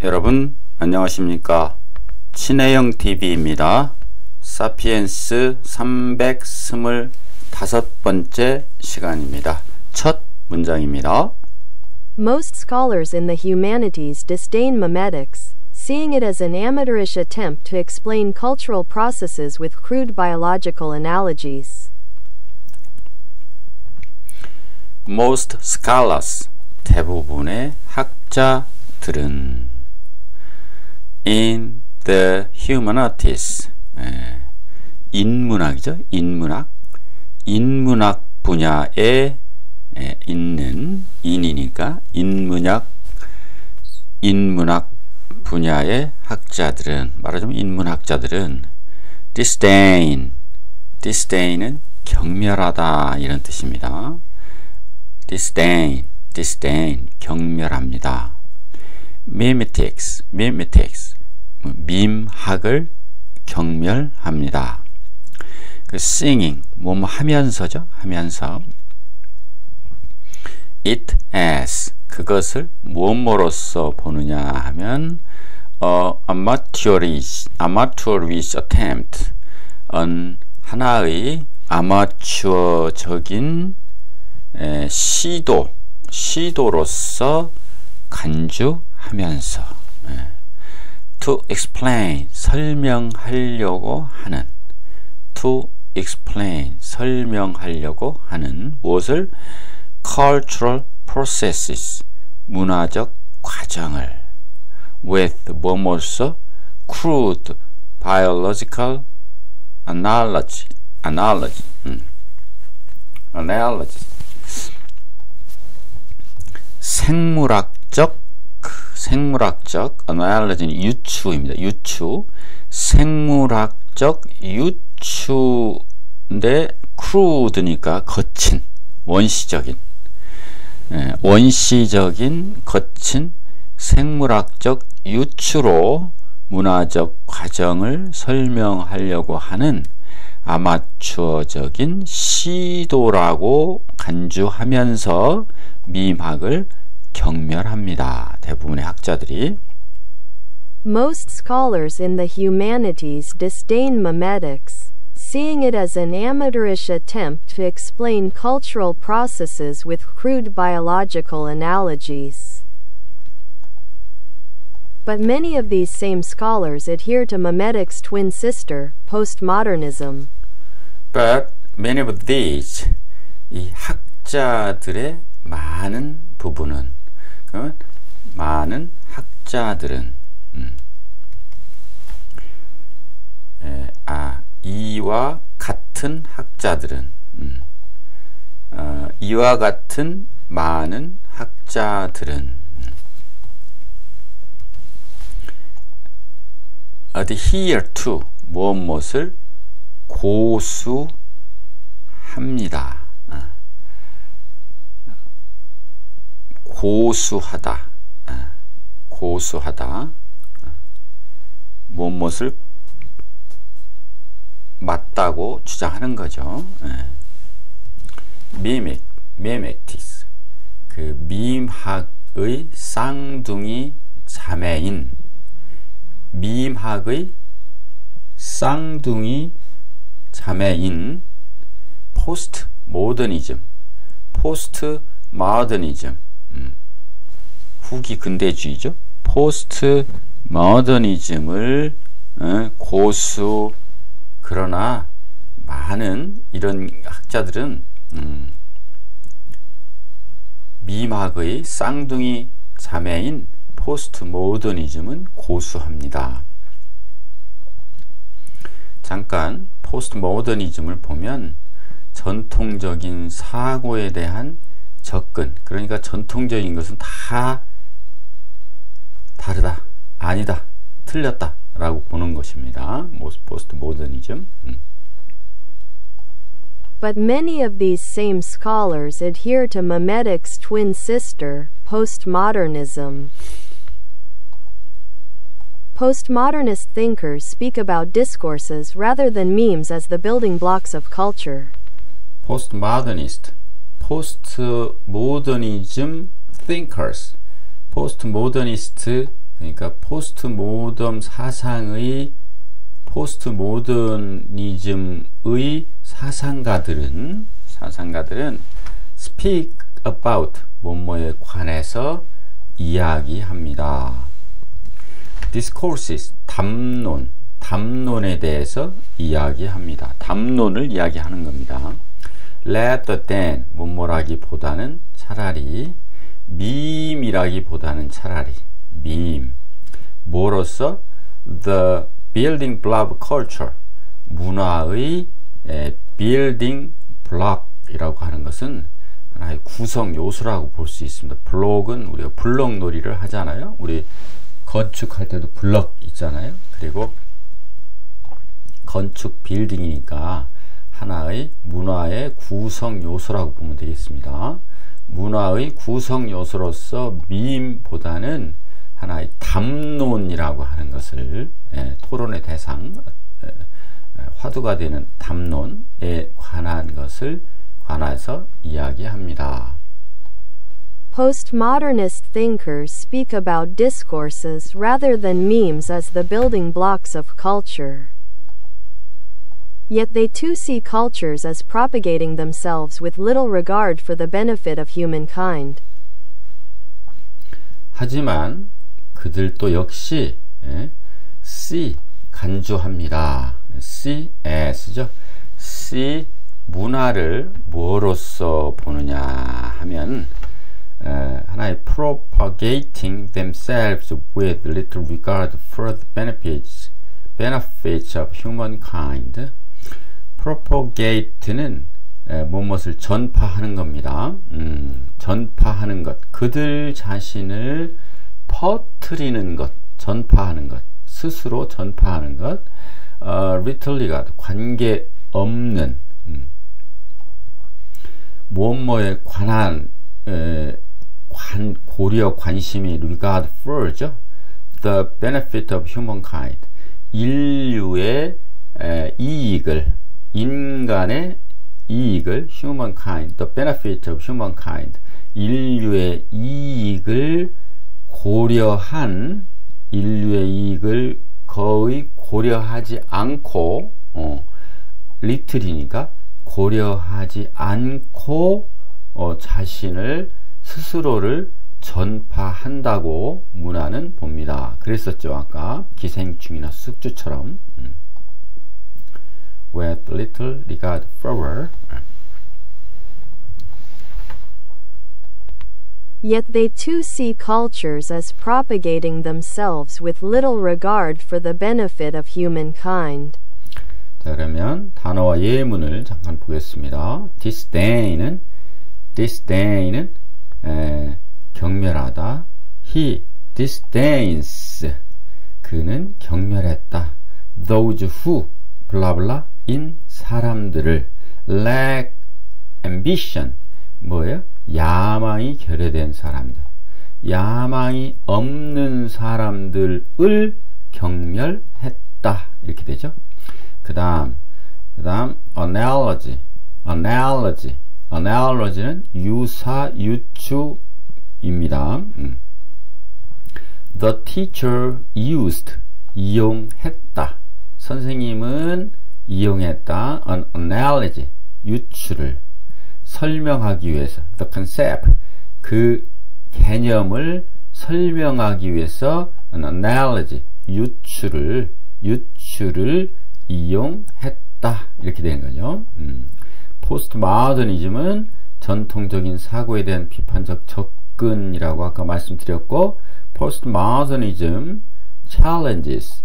여러분 안녕하십니까? 친해영 TV입니다. 사피엔스 325번째 시간입니다. 첫 문장입니다. Most scholars in the humanities disdain memetics, seeing it as an amateurish attempt to explain cultural processes with crude biological analogies. Most scholars, 대부분의 학자들은 in the humanities, 인문학이죠. 인문학 분야에 있는 인이니까 인문학 분야의 학자들은, 말하자면 인문학자들은 disdain은 경멸하다 이런 뜻입니다. disdain 경멸합니다. memetics 밈학을 경멸합니다. 그 singing 뭐뭐 하면서죠. 하면서 it as 그것을 무엇으로써 보느냐 하면 amateurish attempt 하나의 아마추어적인 시도로서 간주하면서 to explain 설명하려고 하는 무엇을 cultural processes 문화적 과정을 with 뭐뭐서 crude biological analogy 생물학적 analogy는 유추입니다. 생물학적 유추인데 crude니까 거친 원시적인 거친 생물학적 유추로 문화적 과정을 설명하려고 하는 아마추어적인 시도라고 간주하면서 밈학을 경멸합니다. 대부분의 학자들이 Most scholars in the humanities disdain memetics, seeing it as an amateurish attempt to explain cultural processes with crude biological analogies. But many of these same scholars adhere to memetics' twin sister, postmodernism. But many of these, 이 학자들의 많은 부분은, 많은 학자들은 이와 같은 학자들은 이와 같은 많은 학자들은 adhere to 무엇을 고수합니다. 고수하다 무엇을 맞다고 주장하는 거죠. memetics 그 밈학의 쌍둥이 자매인 포스트모더니즘 후기 근대주의죠. 포스트모더니즘을 그러나 많은 이런 학자들은 밈학의 쌍둥이 자매인 포스트모더니즘은 고수합니다. 잠깐 포스트모더니즘을 보면 전통적인 사고에 대한 접근, 그러니까 전통적인 것은 다 다르다, 아니다, 틀렸다 라고 보는 것입니다. 포스트모더니즘. But many of these same scholars adhere to memetics' twin sister, postmodernism. Postmodernist thinkers speak about discourses rather than memes as the building blocks of culture. postmodernism thinkers, 포스트모더니스트 그러니까 포스트 모더니즘의 사상가들은 speak about 뭐뭐에 관해서 이야기합니다. discourses 담론에 대해서 이야기합니다. 담론을 이야기하는 겁니다. rather than 뭐뭐라기보다는 차라리, meme이라기보다는 차라리, meme 뭐로서 the building block culture 문화의 building block이라고 하는 것은 하나의 구성 요소라고 볼 수 있습니다. 블록은 우리가 블럭놀이를 하잖아요. 우리 건축할 때도 블럭 있잖아요. 그리고 건축 빌딩이니까 하나의 문화의 구성 요소라고 보면 되겠습니다. 문화의 구성 요소로서 밈보다는 하나의 담론이라고 하는 것을 토론의 대상, 화두가 되는 담론에 관한 것을 관해서 이야기합니다. Postmodernist thinkers speak about discourses rather than memes as the building blocks of culture. Yet they too see cultures as propagating themselves with little regard for the benefit of humankind. 하지만 그들도 역시 see 간주합니다. see as죠. see 문화를 뭐로써 보느냐 하면 하나의 propagating themselves with little regard for the benefits of humankind. propagate는 무엇을 전파하는 겁니다. 전파하는 것, 그들 자신을 퍼뜨리는 것, 전파하는 것, 스스로 전파하는 것. little regard, 관계 없는 무엇뭐에 관한 고려 관심이 regard for죠. the benefit of humankind, 인류의 이익을, 인간의 이익을, humankind, the benefit of humankind, 인류의 이익을 고려한, 인류의 이익을 거의 고려하지 않고, little이니까 고려하지 않고 자신을, 스스로를 전파한다고 문화는 봅니다. 그랬었죠. 아까 기생충이나 숙주처럼. with little regard for. Yet they too see cultures as propagating themselves with little regard for the benefit of humankind. 자, 그러면 단어와 예문을 잠깐 보겠습니다. disdain은 경멸하다. He disdains, 그는 경멸했다. Those who 블라블라 인 사람들을 lack ambition, 뭐예요? 야망이 결여된 사람들, 야망이 없는 사람들을 경멸했다, 이렇게 되죠. 그 다음 analogy는 유사 유추입니다. The teacher used, 이용했다. 선생님은 이용했다. an analogy, 유추를 설명하기 위해서. the concept, 그 개념을 설명하기 위해서 an analogy, 유추를 이용했다, 이렇게 되는 거죠. 포스트모더니즘은 전통적인 사고에 대한 비판적 접근이라고 아까 말씀드렸고, 포스트모더니즘 challenges,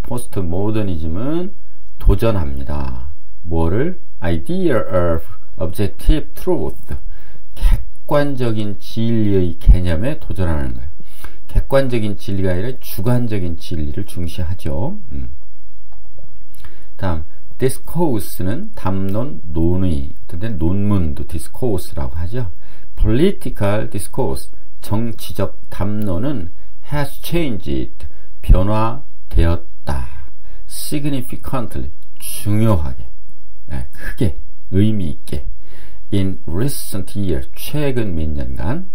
포스트모더니즘은 도전합니다. 뭐를? idea of objective truth, 객관적인 진리의 개념에 도전하는 거예요. 객관적인 진리가 아니라 주관적인 진리를 중시하죠. 다음 discourse는 담론, 논의, 근데 논문도 discourse라고 하죠. political discourse, 정치적 담론은 has changed, 변화되었다. significantly, 중요하게, 크게, 의미 있게. in recent years, 최근 몇 년간.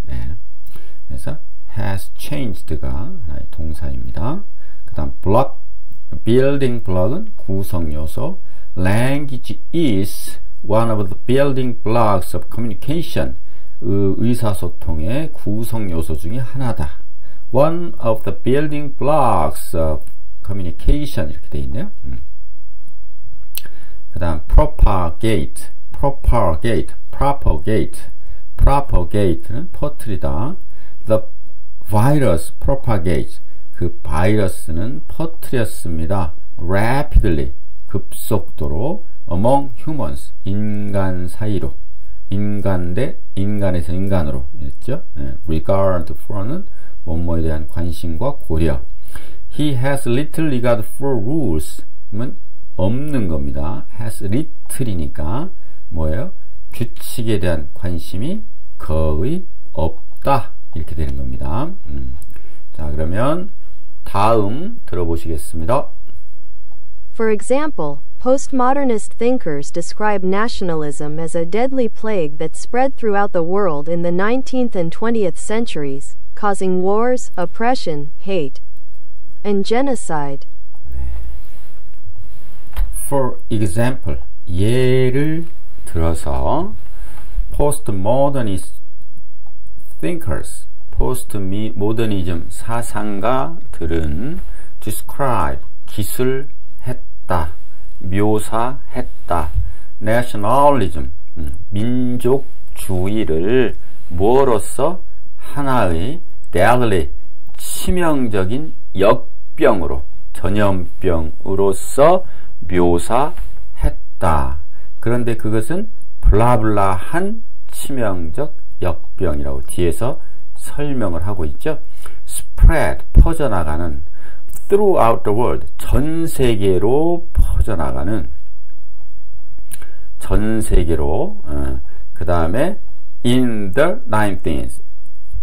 그래서 has changed가 하나의 동사입니다. 그 다음 block, building block은 구성 요소. Language is one of the building blocks of communication. 의사소통의 구성 요소 중에 하나다. One of the building blocks of communication 이렇게 되어 있네요. 그 다음 propagate, propagate는 퍼뜨리다. The virus propagates, 그 바이러스는 퍼뜨렸습니다. rapidly, 급속도로. among humans, 인간 사이로. 인간 대 인간에서 인간으로 있죠. regard for는 뭐뭐에 대한 관심과 고려. He has little regard for rules. 는 없는 겁니다. has little이니까 뭐예요? 규칙에 대한 관심이 거의 없다. 이렇게 되는 겁니다. 자, 그러면 다음 들어보시겠습니다. For example, postmodernist thinkers describe nationalism as a deadly plague that spread throughout the world in the 19th and 20th centuries, causing wars, oppression, hate, and genocide. For example, 예를 들어서 postmodernist thinkers, postmodernism 사상가들은 describe, 기술했다, 묘사했다. nationalism, 민족주의를 뭐로써? 하나의 deadly, 치명적인 역병으로, 전염병으로서 묘사했다. 그런데 그것은 블라블라한 치명적 역병이라고 뒤에서 설명을 하고 있죠. spread, 퍼져나가는. throughout the world, 전 세계로 퍼져나가는. 전 세계로. 그 다음에 in the 19th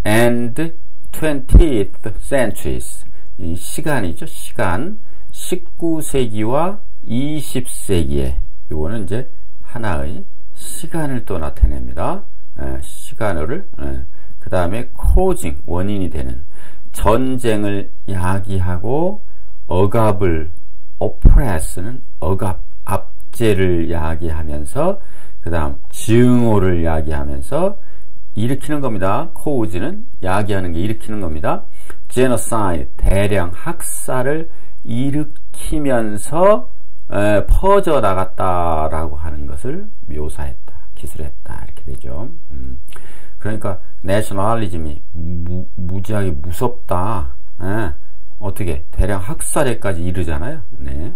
and 20th centuries, 이 시간이죠. 시간. 19세기와 20세기에, 이거는 이제 하나의 시간을 또 나타냅니다. 시간을. 그 다음에 causing, 원인이 되는. 전쟁을 야기하고 억압을, oppress는 억압, 압제를 야기하면서, 그 다음 증오를 야기하면서 일으키는 겁니다. cause는 야기하는 게 일으키는 겁니다. genocide, 대량 학살을 일으키면서 퍼져나갔다라고 하는 것을 묘사했다, 기술했다, 이렇게 되죠. 그러니까 내셔널리즘이 무지하게 무섭다. 어떻게 대량 학살에까지 이르잖아요. 네.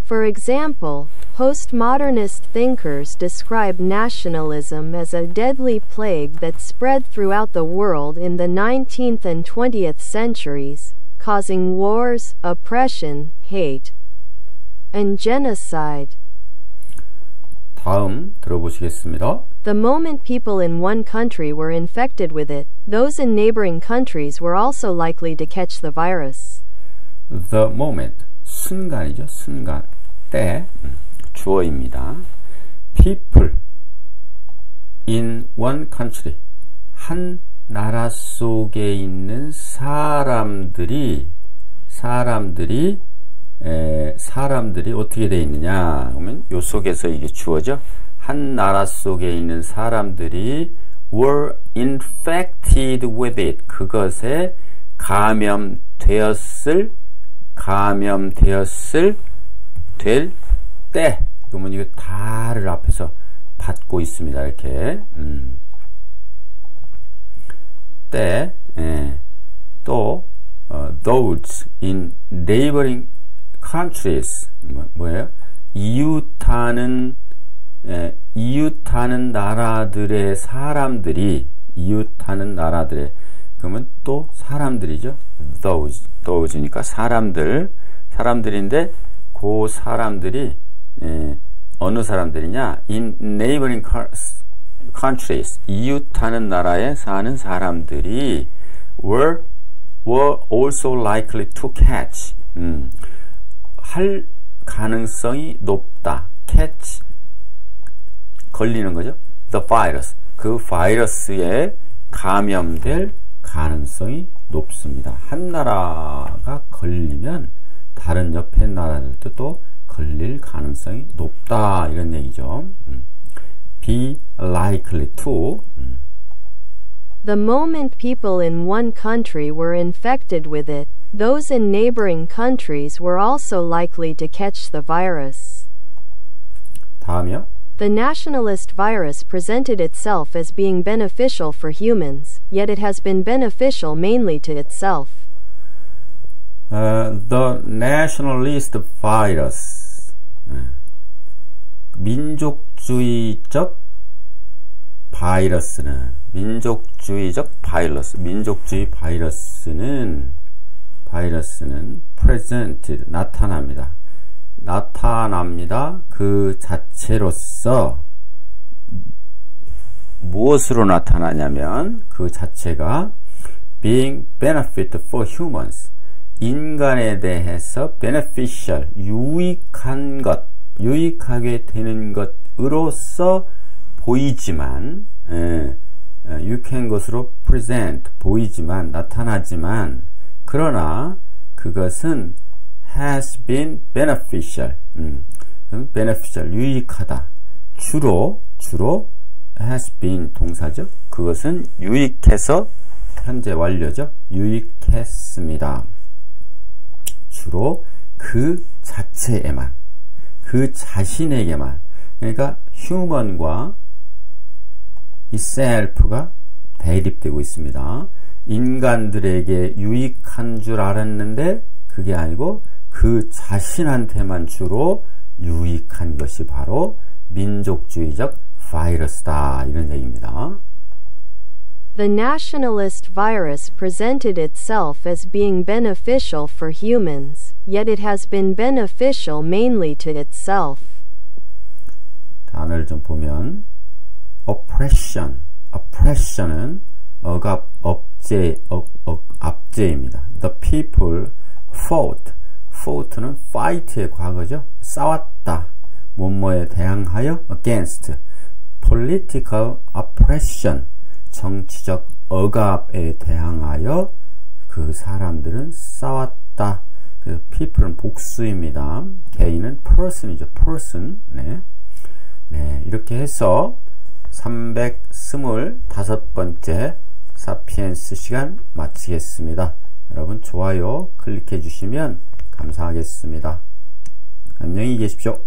For example, postmodernist thinkers describe nationalism as a deadly plague that spread throughout the world in the 19th and 20th centuries, causing wars, oppression, hate, and genocide. 다음 들어보시겠습니다. The moment people in one country were infected with it, those in neighboring countries were also likely to catch the virus. The moment, 순간이죠. 순간, 때, 주어입니다. People in one country, 한 나라 속에 있는 사람들이 어떻게 되어 있느냐? 그러면 요 속에서 이게 주어죠. 한 나라 속에 있는 사람들이 were infected with it. 그것에 감염되었을 될 때. 그러면 이거 다를 앞에서 받고 있습니다. 이렇게. 때. 또 those in neighboring countries, 뭐예요? 이웃하는 나라들의 사람들이, 그러면 또 사람들이죠. those니까 사람들인데 그 사람들이 어느 사람들이냐? in neighboring countries, 이웃하는 나라에 사는 사람들이 were also likely to catch, 할 가능성이 높다. catch, 걸리는 거죠. the virus, 그 바이러스에 감염될 가능성이 높습니다. 한 나라가 걸리면 다른 옆에 나라들도 또 걸릴 가능성이 높다 이런 얘기죠. Be likely to. The moment people in one country were infected with it, those in neighboring countries were also likely to catch the virus. 다음이요. The nationalist virus presented itself as being beneficial for humans, yet it has been beneficial mainly to itself. The nationalist virus. 민족주의적 바이러스는 presented 나타납니다. 그 자체로서 무엇으로 나타나냐면 그 자체가 being benefit for humans 인간에 대해서 beneficial 유익하게 되는 것으로서 보이지만 유익한 것으로 present 보이지만 나타나지만 그러나 그것은 has been beneficial 유익하다 주로 has been 동사죠. 그것은 유익해서 현재 완료죠. 유익했습니다. 주로 그 자체에만 그 자신에게만 그러니까 human과 이 self가 대립되고 있습니다. 인간들에게 유익한 줄 알았는데 그게 아니고 그 자신한테만 주로 유익한 것이 바로 민족주의적 바이러스다 이런 얘기입니다. The nationalist virus presented itself as being beneficial for humans, yet it has been beneficial mainly to itself. 단어를 좀 보면 oppression은 억압, 압제입니다. The people fought는 fight의 과거죠. 싸웠다. 뭐뭐에 대항하여 against. political oppression. 정치적 억압에 대항하여 그 사람들은 싸웠다. 그래서 people은 복수입니다. 개인은 person이죠. person. 네, 이렇게 해서 325번째 사피엔스 시간 마치겠습니다. 여러분 좋아요 클릭해 주시면 감사하겠습니다. 안녕히 계십시오.